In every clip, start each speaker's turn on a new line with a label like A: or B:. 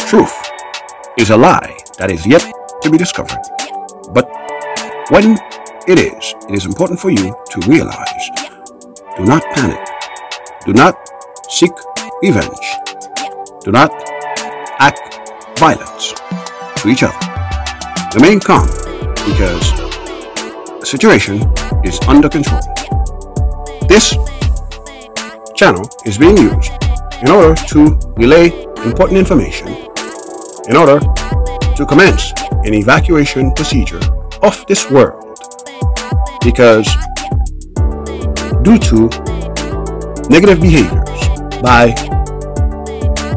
A: Truth is a lie that is yet to be discovered. But when it is important for you to realize, do not panic. Do not seek revenge. Do not act violence to each other. Remain calm because the situation is under control. This channel is being used in order to relay important information in order to commence an evacuation procedure of this world, because due to negative behaviors by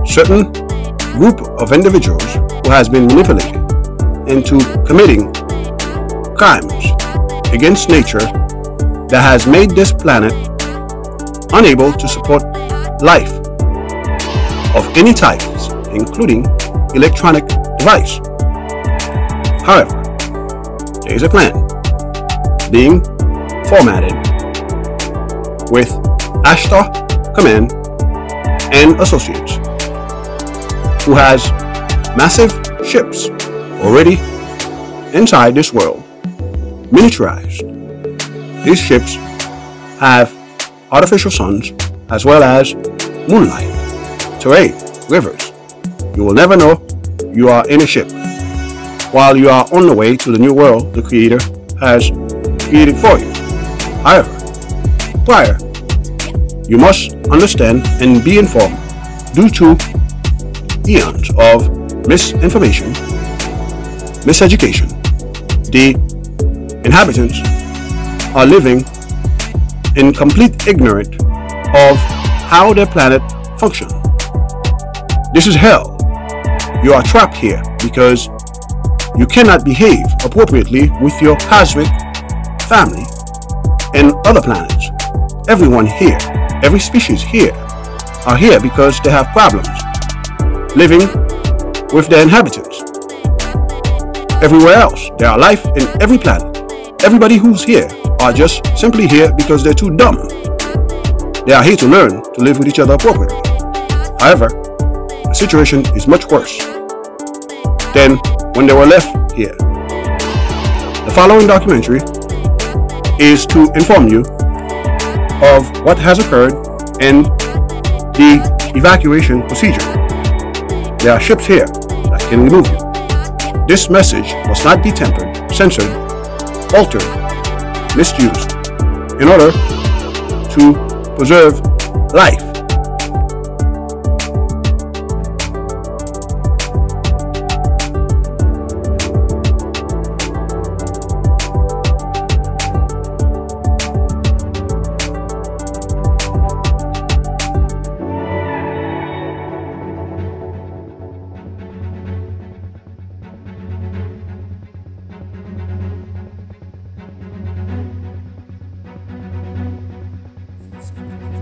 A: certain group of individuals who has been manipulated into committing crimes against nature that has made this planet unable to support life of any type, including electronic device. However, there is a plan being formatted with Ashtar Command and Associates, who has massive ships already inside this world, miniaturized. These ships have artificial suns as well as moonlight, terrain, rivers. You will never know you are in a ship while you are on the way to the new world the Creator has created for you. However, prior, you must understand and be informed due to eons of misinformation, miseducation. The inhabitants are living in complete ignorance of how their planet functions. This is hell. You are trapped here because you cannot behave appropriately with your cosmic family and other planets. Everyone here, every species here, are here because they have problems living with their inhabitants. Everywhere else, there are life in every planet. Everybody who's here are just simply here because they're too dumb. They are here to learn to live with each other appropriately. However, the situation is much worse than when they were left here. The following documentary is to inform you of what has occurred in the evacuation procedure. There are ships here that can remove you. This message must not be tempered, censored, altered, misused in order to preserve life.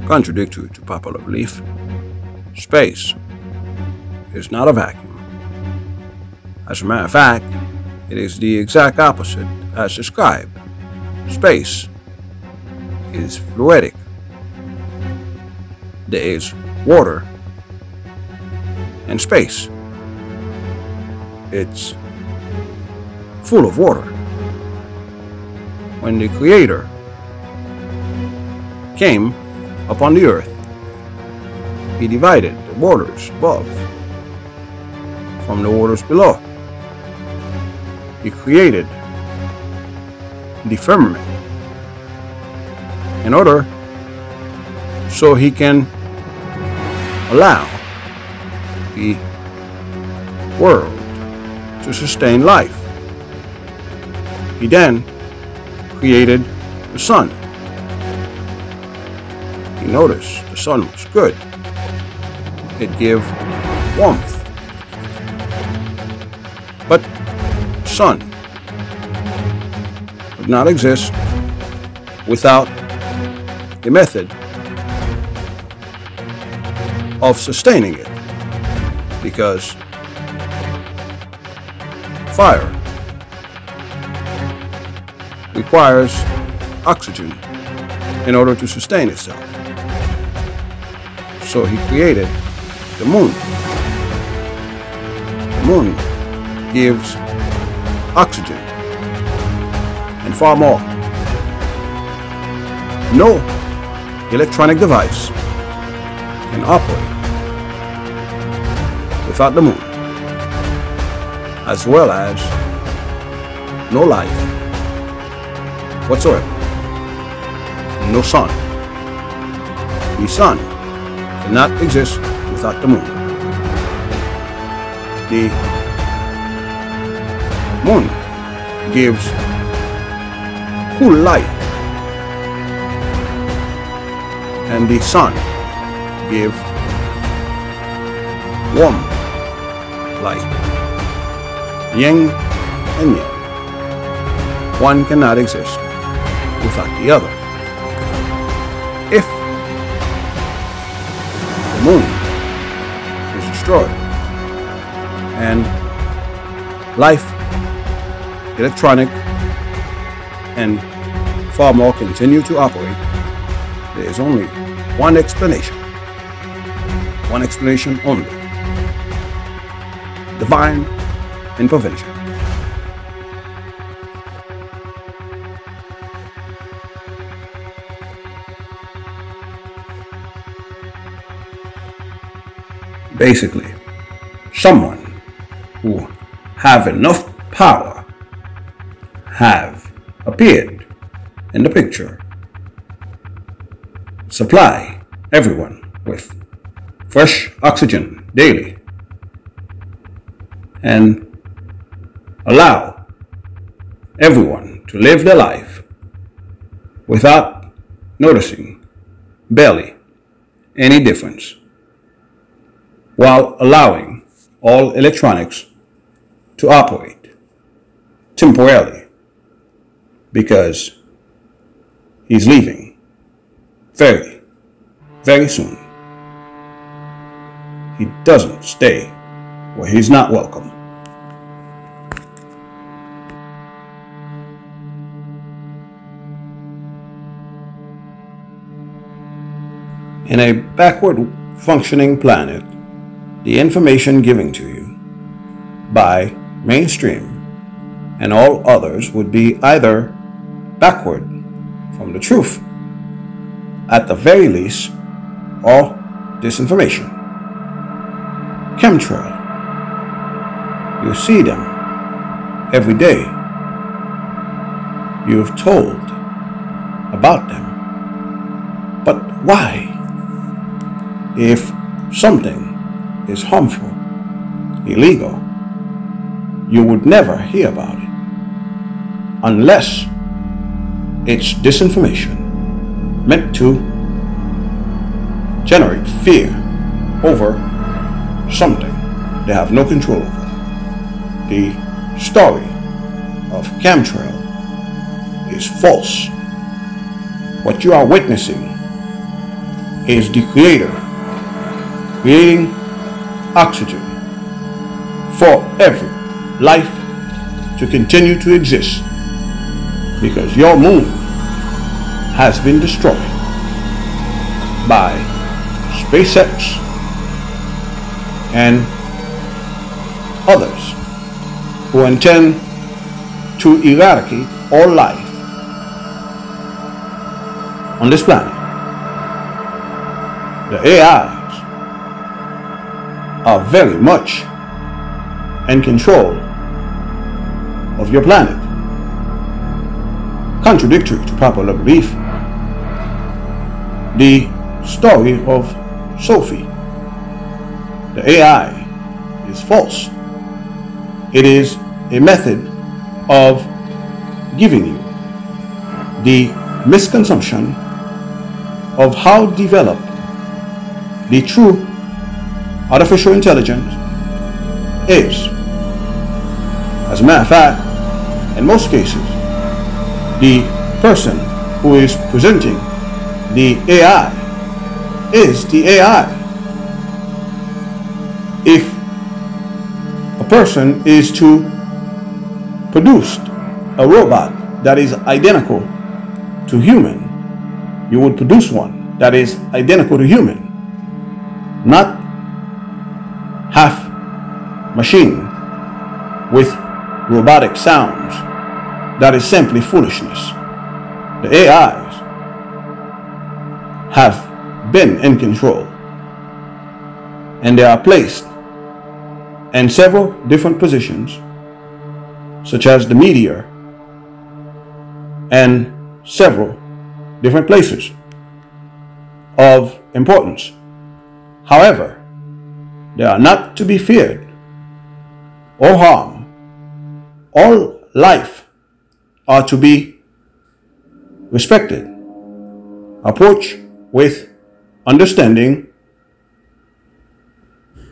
A: Contradictory to popular belief, space is not a vacuum. As a matter of fact, it is the exact opposite as described. Space is fluidic. There is water in space. It's full of water. When the Creator came upon the earth, He divided the waters above from the waters below. He created the firmament in order so He can allow the world to sustain life. He then created the sun. You notice the sun was good. It gave warmth. But the sun would not exist without a method of sustaining it, because fire requires oxygen in order to sustain itself. So He created the moon moon gives oxygen and far more. No electronic device can operate without the moon, as well as no life whatsoever. No sun. The sun cannot exist without the moon. The moon gives cool light, and the sun gives warm light. Yin and yang. One cannot exist without the other. If the moon is destroyed and life, electronic, and far more continue to operate, there is only one explanation. One explanation only. Divine intervention. Basically, someone who have enough power have appeared in the picture, supply everyone with fresh oxygen daily, and allow everyone to live their life without noticing barely any difference, while allowing all electronics to operate temporarily, because he's leaving very, very soon. He doesn't stay where he's not welcome. In a backward functioning planet, the information given to you by mainstream and all others would be either backward from the truth, at the very least, or disinformation. Chemtrail. You see them every day. You've told about them. But why? If something is harmful, illegal, you would never hear about it unless it's disinformation meant to generate fear over something they have no control over. The story of chemtrail is false. What you are witnessing is the Creator creating oxygen for every life to continue to exist, because your moon has been destroyed by SpaceX and others who intend to eradicate all life on this planet. The AIs are very much in control of your planet. Contradictory to popular belief, the story of Sophie, the AI, is false. It is a method of giving you the misconception of how developed the true artificial intelligence is. As a matter of fact, in most cases, the person who is presenting the AI is the AI. If a person is to produce a robot that is identical to human, you would produce one that is identical to human, not half machine,
B: with robotic sounds, that is simply foolishness. The AIs have been in control, and they are placed in several different positions, such as the meteor, and several different places of importance. However, they are not to be feared or harmed. All life are to be respected. Approach with understanding,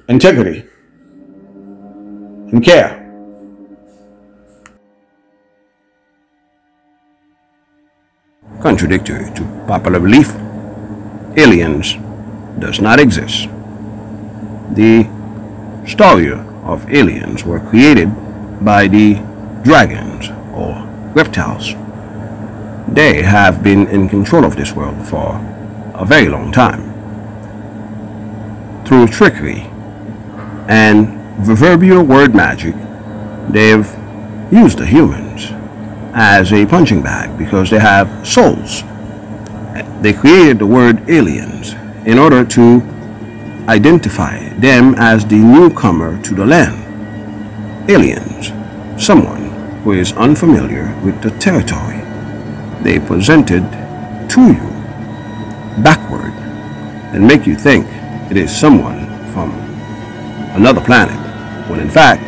B: integrity, and care.
A: Contradictory to popular belief, aliens does not exist. The story of aliens were created by the dragons or reptiles. They have been in control of this world for a very long time. Through trickery and proverbial word magic, they've used the humans as a punching bag because they have souls. They created the word aliens in order to identify them as the newcomer to the land. Aliens, someone who is unfamiliar with the territory they presented to you backward and make you think it is someone from another planet, when in fact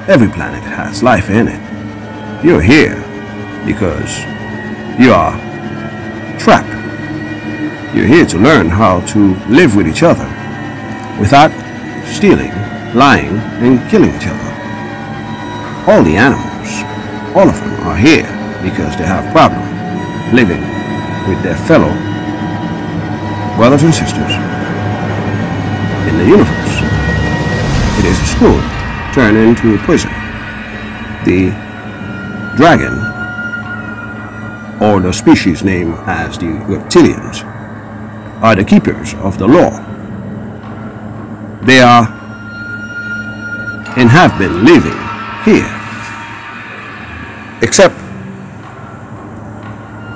A: every planet has life in it. You're here because you are trapped. You're here to learn how to live with each other without stealing, lying, and killing each other. All the animals, all of them are here because they have problems living with their fellow brothers and sisters. In the universe, it is a school turned into a prison. The dragon, or the species named as the reptilians, are the keepers of the law. They are and have been living here, except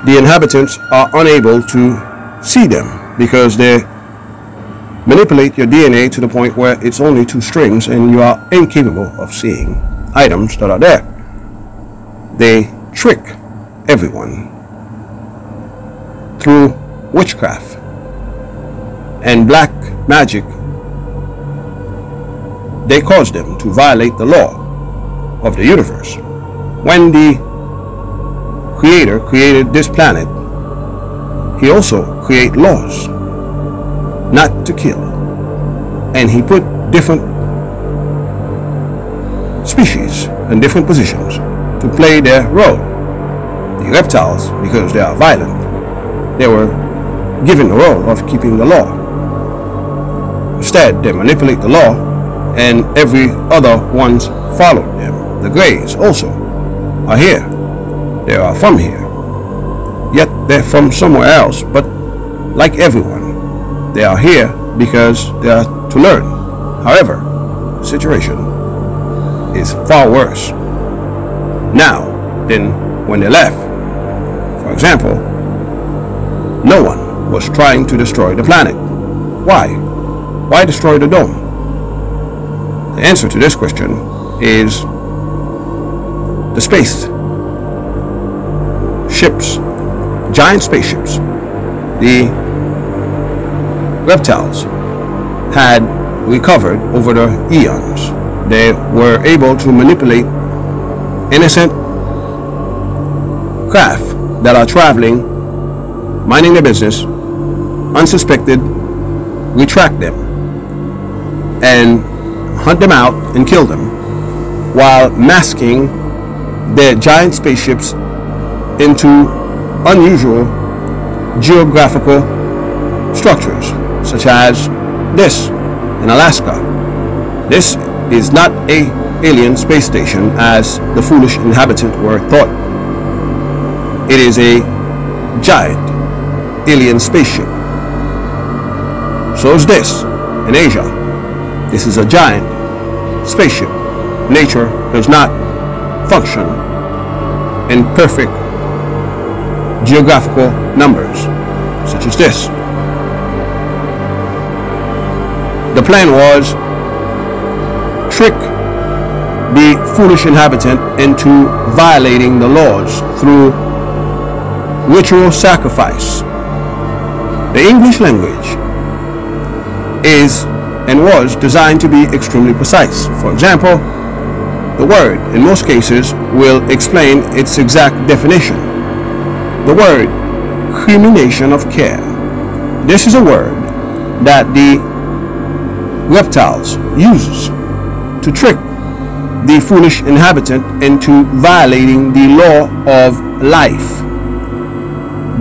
A: the inhabitants are unable to see them because they manipulate your DNA to the point where it's only 2 strings and you are incapable of seeing items that are there. They trick everyone through witchcraft and black magic. They cause them to violate the law of the universe. When the Creator created this planet, he also created laws not to kill, and he put different species in different positions to play their role. The reptiles, because they are violent, they were given the role of keeping the law. Instead, they manipulate the law, and every other ones follow them. The Greys also are here. They are from here, yet they're from somewhere else, but like everyone, they are here because they are to learn. However, the situation is far worse now than when they left. For example, no one was trying to destroy the planet. Why? Why destroy the dome? The answer to this question is the space ships, giant spaceships. The reptiles had recovered over the eons. They were able to manipulate innocent craft that are traveling, minding their business, unsuspected, retract them, and hunt them out and kill them, while masking their giant spaceships into unusual geographical structures, such as this in Alaska. This is not an alien space station as the foolish inhabitants were thought. It is a giant alien spaceship. So is this in Asia. This is a giant spaceship nature does not function in perfect geographical numbers, such as this. The plan was trick the foolish inhabitant into violating the laws through ritual sacrifice. The English language is and was designed to be extremely precise. For example, the word in most cases will explain its exact definition. The word crimination of care. This is a word that the reptiles use to trick the foolish inhabitant into violating the law of life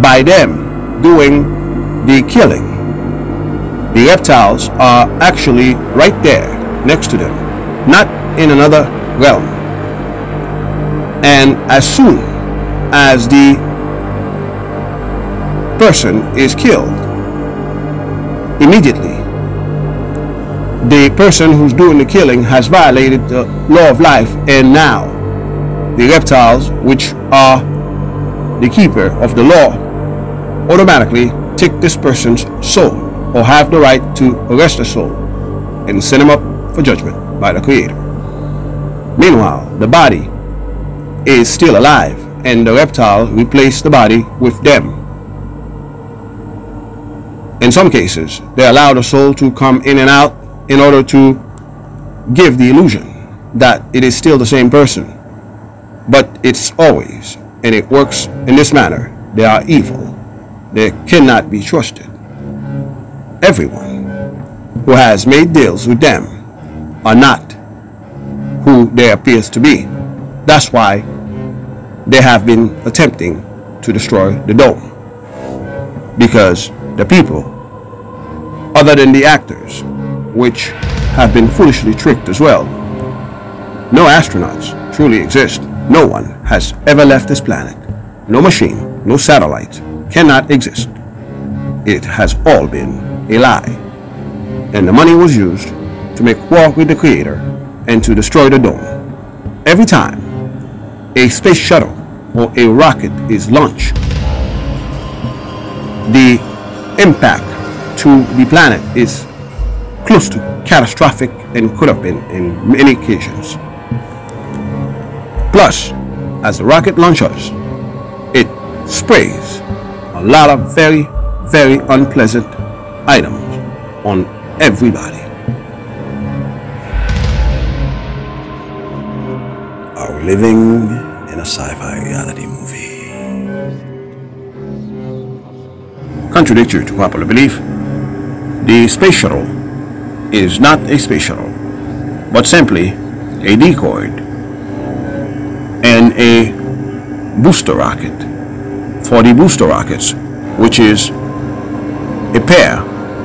A: by them doing the killing. The reptiles are actually right there next to them, not in another realm. And as soon as the person is killed, immediately the person who's doing the killing has violated the law of life, and now the reptiles, which are the keeper of the law, automatically take this person's soul, or have the right to arrest the soul and send him up for judgment by the Creator. Meanwhile, the body is still alive, and the reptile replaced the body with them. In some cases, they allow the soul to come in and out in order to give the illusion that it is still the same person. But it's always, and it works in this manner, they are evil. They cannot be trusted. Everyone who has made deals with them are not who they appears to be. That's why they have been attempting to destroy the dome. Because the people, other than the actors, which have been foolishly tricked as well, no astronauts truly exist. No one has ever left this planet. No machine, no satellite cannot exist. It has all been a lie. And the money was used to make war with the Creator and to destroy the dome. Every time a space shuttle or a rocket is launched, the impact to the planet is close to catastrophic and could have been in many occasions. Plus, as the rocket launches, it sprays a lot of very, very unpleasant items on everybody.
C: Are we living in a sci-fi reality movie?
A: Contradictory to popular belief, the space shuttle is not a space shuttle, but simply a decoy and a booster rocket for the booster rockets, which is a pair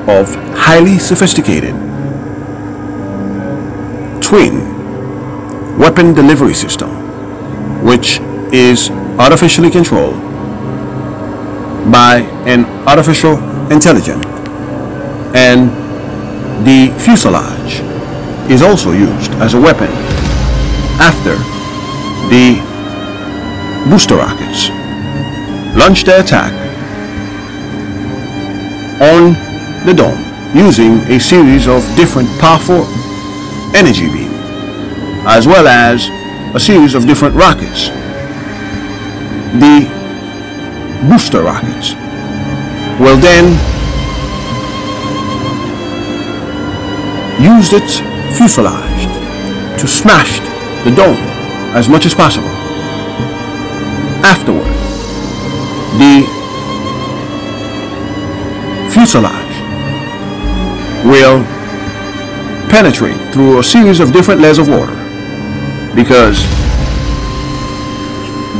A: of highly sophisticated twin weapon delivery system, which is artificially controlled by an artificial intelligence, and the fuselage is also used as a weapon after the booster rockets launch their attack on the dome using a series of different powerful energy beams, as well as a series of different rockets. The booster rockets will then use its fuselage to smash the dome as much as possible. Afterward, the fuselage will penetrate through a series of different layers of water, because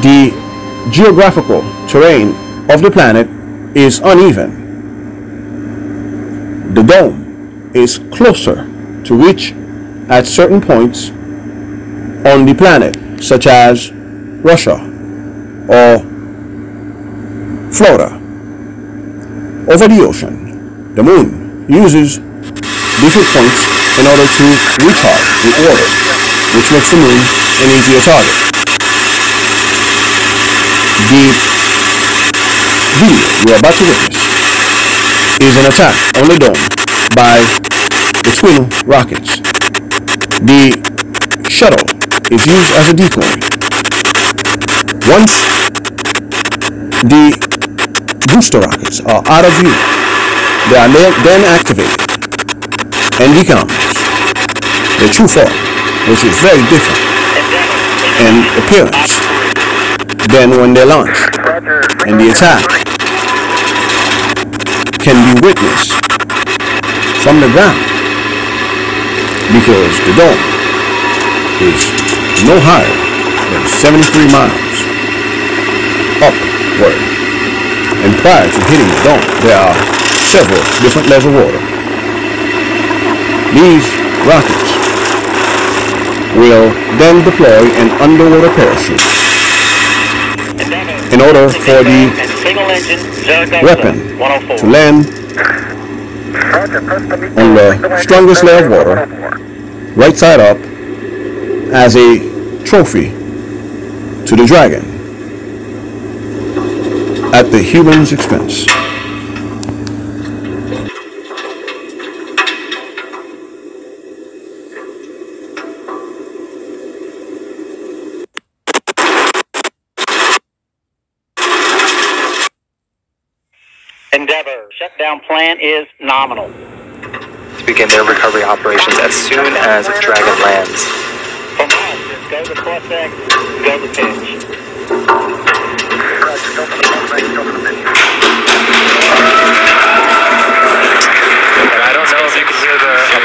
A: the geographical terrain of the planet is uneven. The dome is closer to reach at certain points on the planet, such as Russia or Florida. Over the ocean, the moon uses different points in order to recharge the water
B: which makes the moon an easier target. The video we're about to witness is an attack on the dome by the twin rockets. The shuttle is used as a decoy. Once the booster rockets are out of view, they are then activated and decounters the true form, which is very different in appearance than when they launch, and the attack can be witnessed from the ground because the dome is no higher than 73 miles upward, and prior to hitting the dome there are several different layers of water. These rockets will then deploy an underwater parachute in order for the weapon to land on the strongest layer of water, right side up, as a trophy to the dragon at the human's expense.
D: Endeavor shutdown plan is nominal.
E: To begin their recovery operations as soon as Dragon lands.
D: From Ashtar, go to Cortex, go to pitch.
E: And I don't know if you can hear the